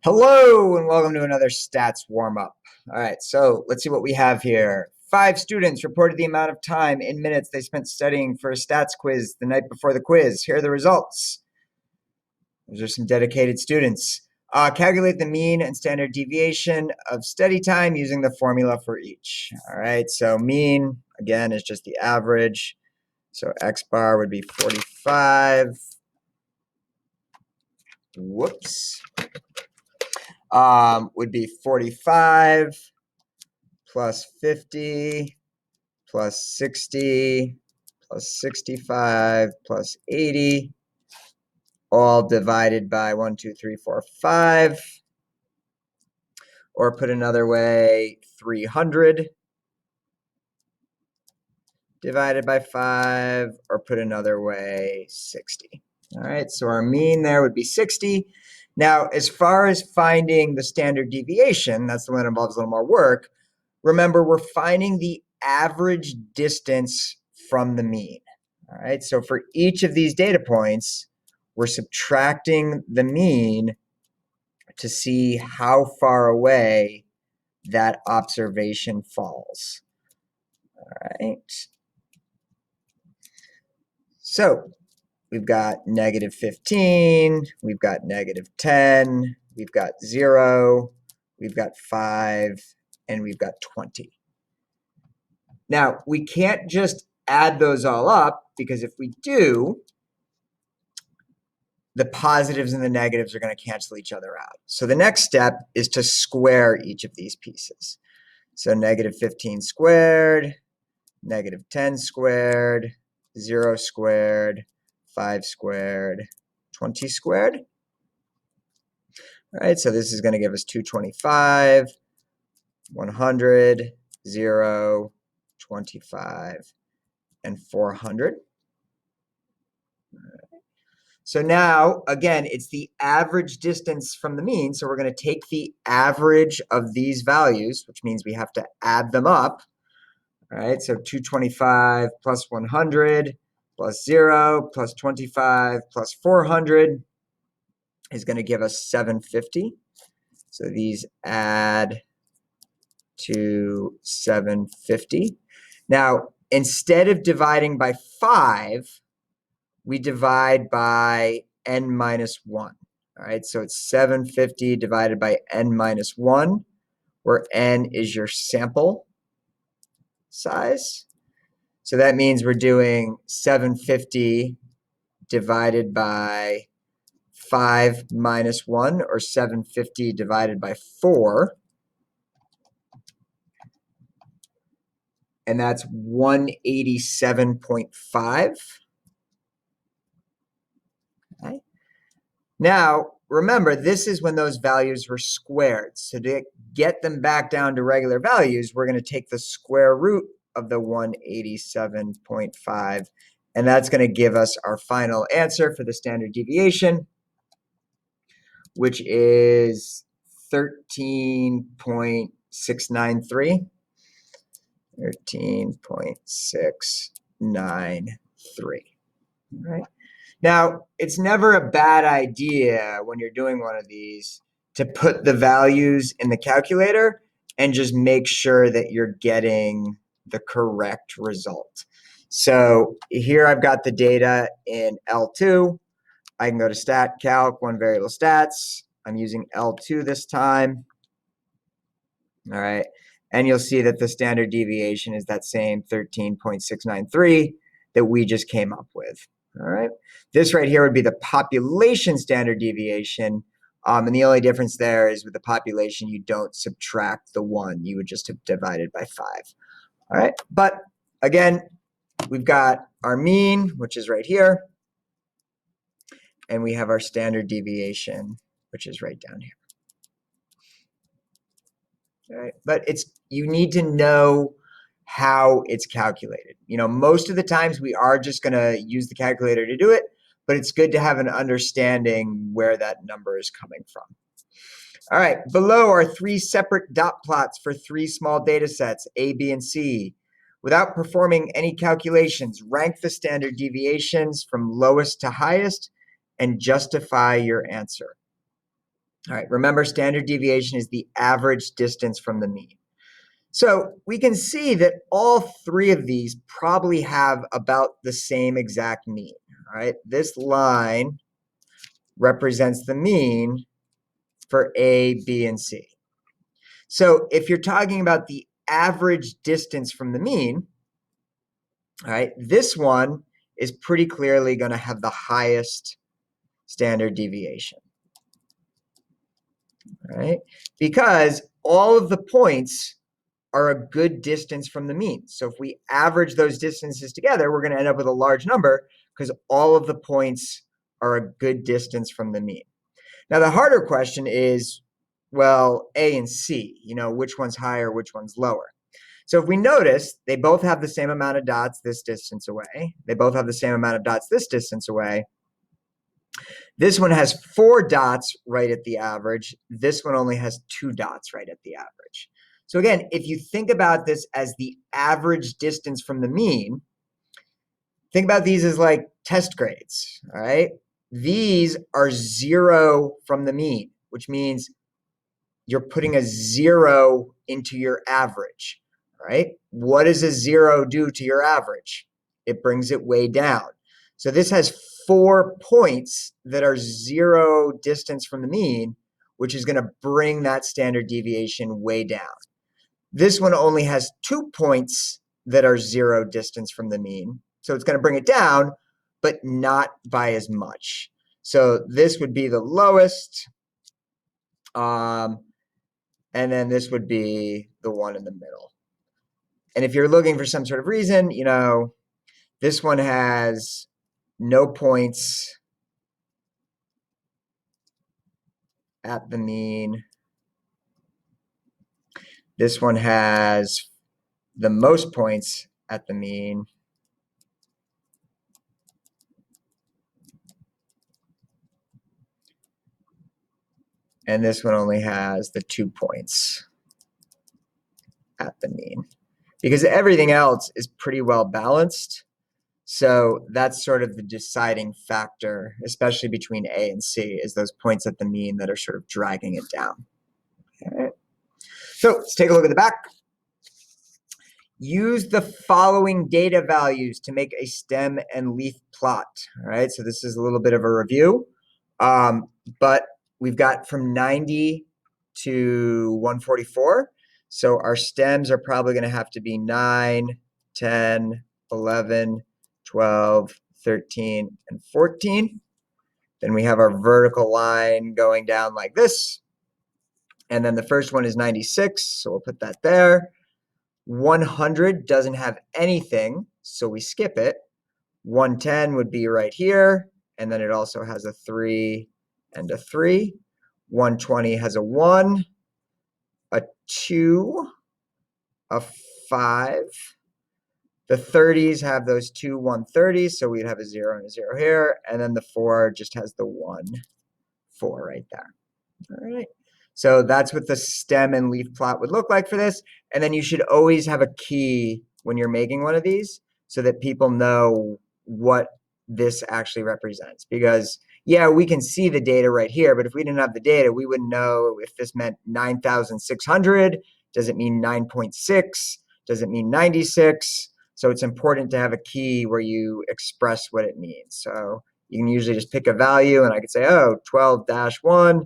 Hello and welcome to another stats warm-up. All right, so let's see what we have here. 5 students reported the amount of time in minutes they spent studying for a stats quiz the night before the quiz. Here are the results. Those are some dedicated students. Calculate the mean and standard deviation of study time using the formula for each. All right, so mean, again, is just the average. So X bar would be 45. Whoops. Would be 45 plus 50 plus 60 plus 65 plus 80, all divided by 1, 2, 3, 4, 5. Or put another way, 300 divided by 5, or put another way, 60. All right, so our mean there would be 60. Now, as far as finding the standard deviation, that's the one that involves a little more work. Remember, we're finding the average distance from the mean. All right, so for each of these data points, we're subtracting the mean to see how far away that observation falls. All right. So we've got negative 15, we've got negative 10, we've got 0, we've got 5, and we've got 20. Now, we can't just add those all up, because if we do, the positives and the negatives are going to cancel each other out. So the next step is to square each of these pieces. So negative 15 squared, negative 10 squared, 0 squared, 5 squared, 20 squared. All right, so this is going to give us 225, 100, 0, 25, and 400. So now, again, it's the average distance from the mean. So we're going to take the average of these values, which means we have to add them up. All right, so 225 plus 100 plus 0 plus 25 plus 400 is going to give us 750. So these add to 750. Now, instead of dividing by 5, we divide by n minus 1. All right, so it's 750 divided by n minus 1, where n is your sample size. So that means we're doing 750 divided by 5 minus 1, or 750 divided by 4. And that's 187.5. Okay. Now, remember, this is when those values were squared. So to get them back down to regular values, we're going to take the square root of the 187.5, and that's going to give us our final answer for the standard deviation, which is 13.693. 13.693. All right. Now, it's never a bad idea when you're doing one of these to put the values in the calculator and just make sure that you're getting the correct result. So here I've got the data in L2. I can go to stat calc, one variable stats. I'm using L2 this time. All right. And you'll see that the standard deviation is that same 13.693 that we just came up with. All right. This right here would be the population standard deviation. And the only difference there is with the population, you don't subtract the 1. You would just have divided by 5. All right. But again, we've got our mean, which is right here. And we have our standard deviation, which is right down here. All right. But you need to know how it's calculated. You know, most of the times we are just going to use the calculator to do it, but it's good to have an understanding where that number is coming from. All right, below are 3 separate dot plots for 3 small data sets, A, B, and C. Without performing any calculations, rank the standard deviations from lowest to highest and justify your answer. All right, remember standard deviation is the average distance from the mean. So we can see that all three of these probably have about the same exact mean. All right, this line represents the mean for A, B, and C. So if you're talking about the average distance from the mean, all right, this one is pretty clearly going to have the highest standard deviation. All right, because all of the points are a good distance from the mean. So if we average those distances together, we're going to end up with a large number because all of the points are a good distance from the mean. Now, the harder question is, well, A and C, which one's higher, which one's lower? So if we notice, they both have the same amount of dots this distance away. They both have the same amount of dots this distance away. This one has 4 dots right at the average. This one only has 2 dots right at the average. So again, if you think about this as the average distance from the mean, think about these as like test grades, all right? These are 0 from the mean, which means you're putting a 0 into your average, right? What does a 0 do to your average? It brings it way down. So this has 4 points that are 0 distance from the mean, which is going to bring that standard deviation way down. This one only has 2 points that are 0 distance from the mean. So it's going to bring it down, but not by as much. So this would be the lowest. And then this would be the one in the middle. And if you're looking for some sort of reason, this one has no points at the mean. This one has the most points at the mean. And this one only has the 2 points at the mean. Because everything else is pretty well balanced. So that's sort of the deciding factor, especially between A and C, is those points at the mean that are sort of dragging it down. All right. So let's take a look at the back. Use the following data values to make a stem and leaf plot. All right, so this is a little bit of a review, but we've got from 90 to 144. So our stems are probably going to have to be 9, 10, 11, 12, 13, and 14. Then we have our vertical line going down like this. And then the first one is 96, so we'll put that there. 100 doesn't have anything, so we skip it. 110 would be right here, and then it also has a 3 and a 3. 120 has a 1, a 2, a 5. The 30s have those 2 130s, so we'd have a 0 and a 0 here, and then the 4 just has the 1, 4 right there. All right. So that's what the stem and leaf plot would look like for this. And then you should always have a key when you're making one of these so that people know what this actually represents. Because, yeah, we can see the data right here, but if we didn't have the data, we wouldn't know if this meant 9,600. Does it mean 9.6? Does it mean 96? So it's important to have a key where you express what it means. So you can usually just pick a value, and I could say, oh, 12-1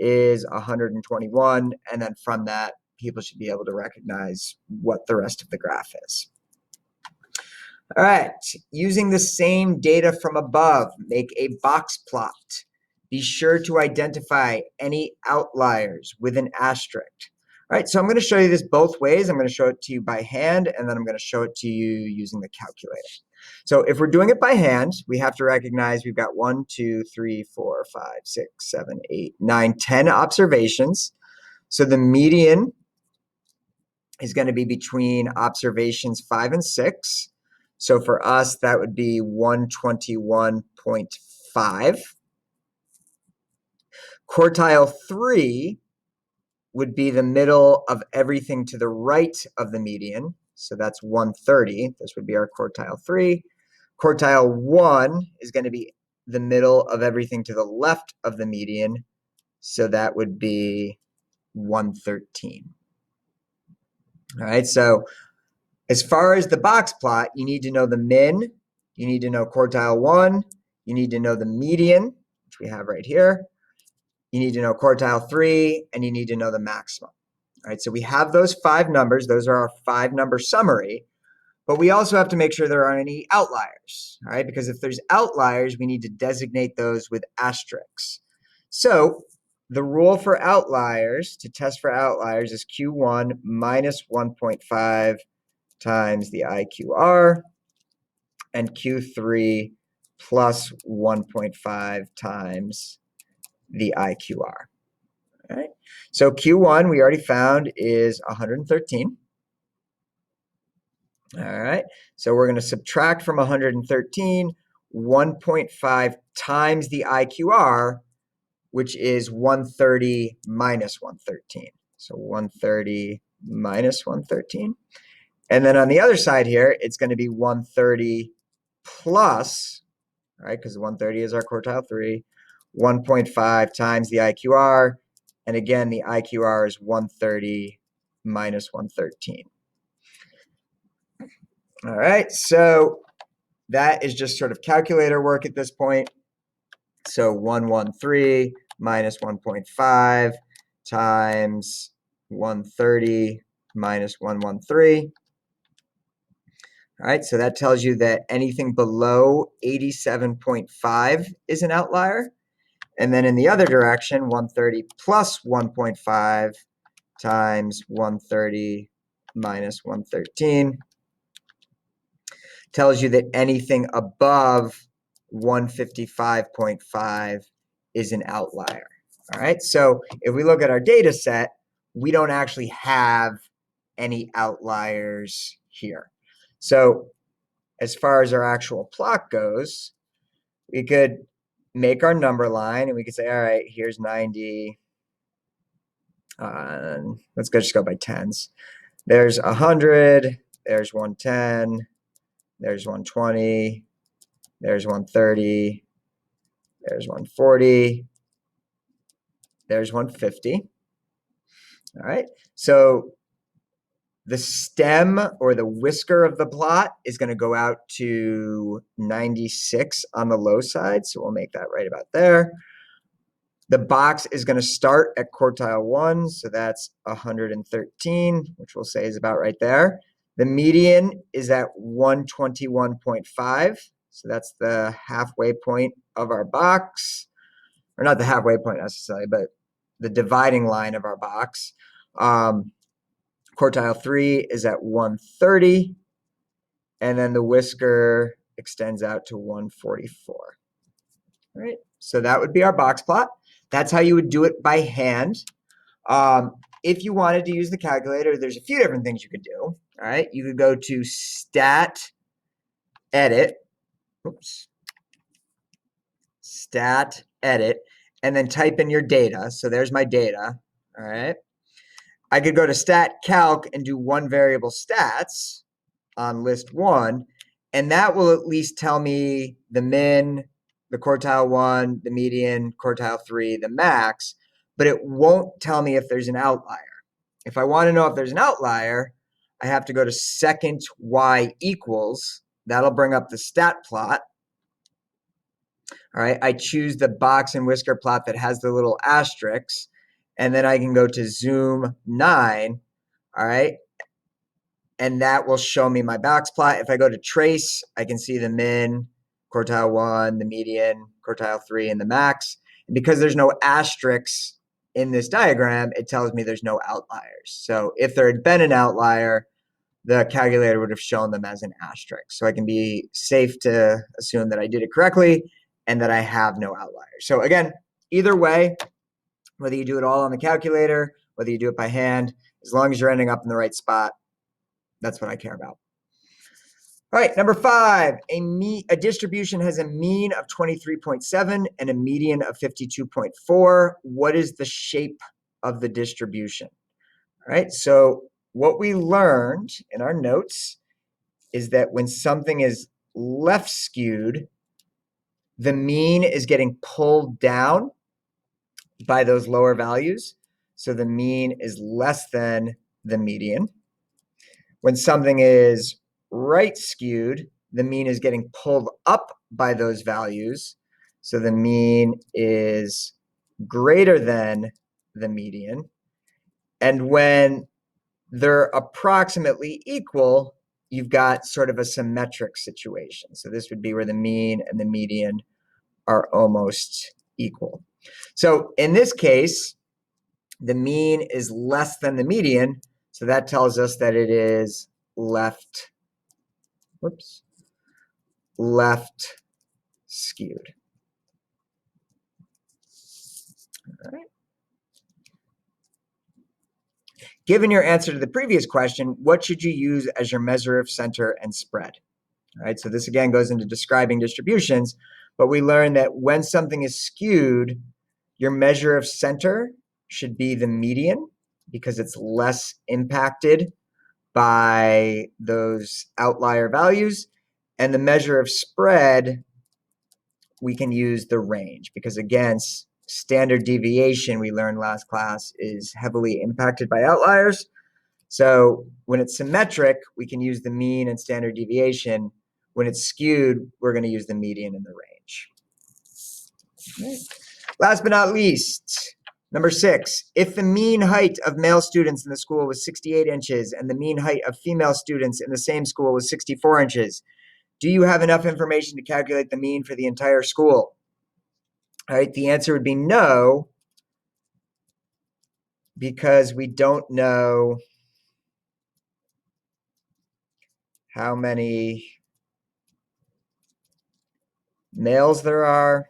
is 121, and then from that, people should be able to recognize what the rest of the graph is. All right, using the same data from above, make a box plot. Be sure to identify any outliers with an asterisk. All right, so I'm going to show you this both ways. I'm going to show it to you by hand, and then I'm going to show it to you using the calculator. So if we're doing it by hand, we have to recognize we've got 1, 2, 3, 4, 5, 6, 7, 8, 9, 10 observations. So the median is going to be between observations 5 and 6. So for us, that would be 121.5. Quartile 3 would be the middle of everything to the right of the median. So that's 130. This would be our quartile 3. Quartile 1 is going to be the middle of everything to the left of the median, So that would be 113. All right, so as far as the box plot, you need to know the min, you need to know quartile 1, you need to know the median, which we have right here, you need to know quartile 3, and you need to know the maximum. All right, so we have those 5 numbers. Those are our 5-number summary. But we also have to make sure there aren't any outliers, all right? Because if there's outliers, we need to designate those with asterisks. So the rule for outliers, to test for outliers, is Q1 minus 1.5 times the IQR, and Q3 plus 1.5 times the IQR. All right. So Q1 we already found is 113. All right, so we're going to subtract from 113 1.5 times the IQR, which is 130 minus 113. So 130 minus 113. And then on the other side here, it's going to be 130 plus, right, because 130 is our quartile 3, 1.5 times the IQR. And again, the IQR is 130 minus 113. All right, so that is just sort of calculator work at this point. So 113 minus 1.5 times 130 minus 113. All right, so that tells you that anything below 87.5 is an outlier. And then in the other direction, 130 plus 1.5 times 130 minus 113 tells you that anything above 155.5 is an outlier. All right, so if we look at our data set, we don't actually have any outliers here. So as far as our actual plot goes, we could make our number line and we could say, all right, here's 90. Let's just go by tens. There's 100, there's 110, there's 120, there's 130, there's 140, there's 150. All right, so the stem or the whisker of the plot is going to go out to 96 on the low side, so we'll make that right about there. The box is going to start at quartile 1, so that's 113, which we'll say is about right there. The median is at 121.5, so that's the halfway point of our box. Or not the halfway point necessarily, but the dividing line of our box. Quartile 3 is at 130, and then the whisker extends out to 144. All right, so that would be our box plot. That's how you would do it by hand. If you wanted to use the calculator, there's a few different things you could do. All right, you could go to stat edit, stat edit, and then type in your data. So there's my data. All right, I could go to stat calc and do one variable stats on list 1, and that will at least tell me the min, the quartile 1, the median, quartile 3, the max, but it won't tell me if there's an outlier. If I want to know if there's an outlier, I have to go to second y equals. That'll bring up the stat plot. All right, I choose the box and whisker plot that has the little asterisks, and then I can go to zoom 9. All right, and that will show me my box plot. If I go to trace, I can see the min, quartile 1, the median, quartile 3, and the max. And because there's no asterisks in this diagram, it tells me there's no outliers. So if there had been an outlier, the calculator would have shown them as an asterisk. So I can be safe to assume that I did it correctly and that I have no outliers. So again, either way, whether you do it all on the calculator, whether you do it by hand, as long as you're ending up in the right spot, that's what I care about. All right, number 5, a distribution has a mean of 23.7 and a median of 52.4. What is the shape of the distribution? All right, so what we learned in our notes is that when something is left skewed, the mean is getting pulled down by those lower values. So the mean is less than the median. When something is right skewed, the mean is getting pulled up by those values. So the mean is greater than the median. And when they're approximately equal, you've got sort of a symmetric situation. So this would be where the mean and the median are almost equal. So in this case, the mean is less than the median. So that tells us that it is left skewed. All right. Given your answer to the previous question, what should you use as your measure of center and spread? All right, so this again goes into describing distributions, but we learned that when something is skewed, your measure of center should be the median because it's less impacted by those outlier values. And the measure of spread, we can use the range because again, standard deviation we learned last class is heavily impacted by outliers. So when it's symmetric, we can use the mean and standard deviation. When it's skewed, we're going to use the median and the range. Right. Last but not least, number 6, if the mean height of male students in the school was 68 inches and the mean height of female students in the same school was 64 inches, do you have enough information to calculate the mean for the entire school? All right, the answer would be no, because we don't know how many males there are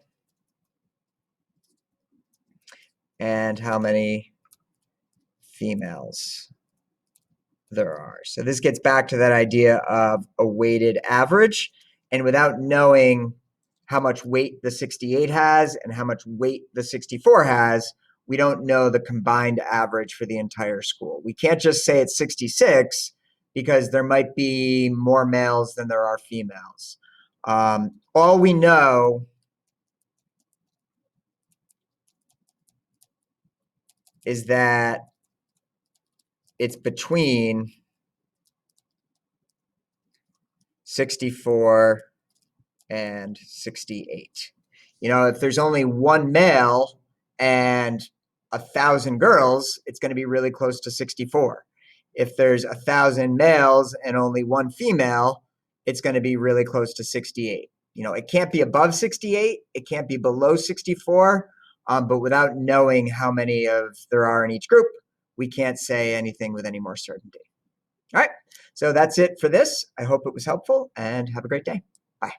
and how many females there are. So this gets back to that idea of a weighted average. And without knowing how much weight the 68 has and how much weight the 64 has, we don't know the combined average for the entire school. We can't just say it's 66 because there might be more males than there are females. All we know is that it's between 64 and 68. You know, if there's only one male and 1,000 girls, it's going to be really close to 64. If there's 1,000 males and only one female, it's going to be really close to 68. You know, it can't be above 68. It can't be below 64. But without knowing how many of there are in each group, we can't say anything with any more certainty. All right, so that's it for this. I hope it was helpful and have a great day. Bye.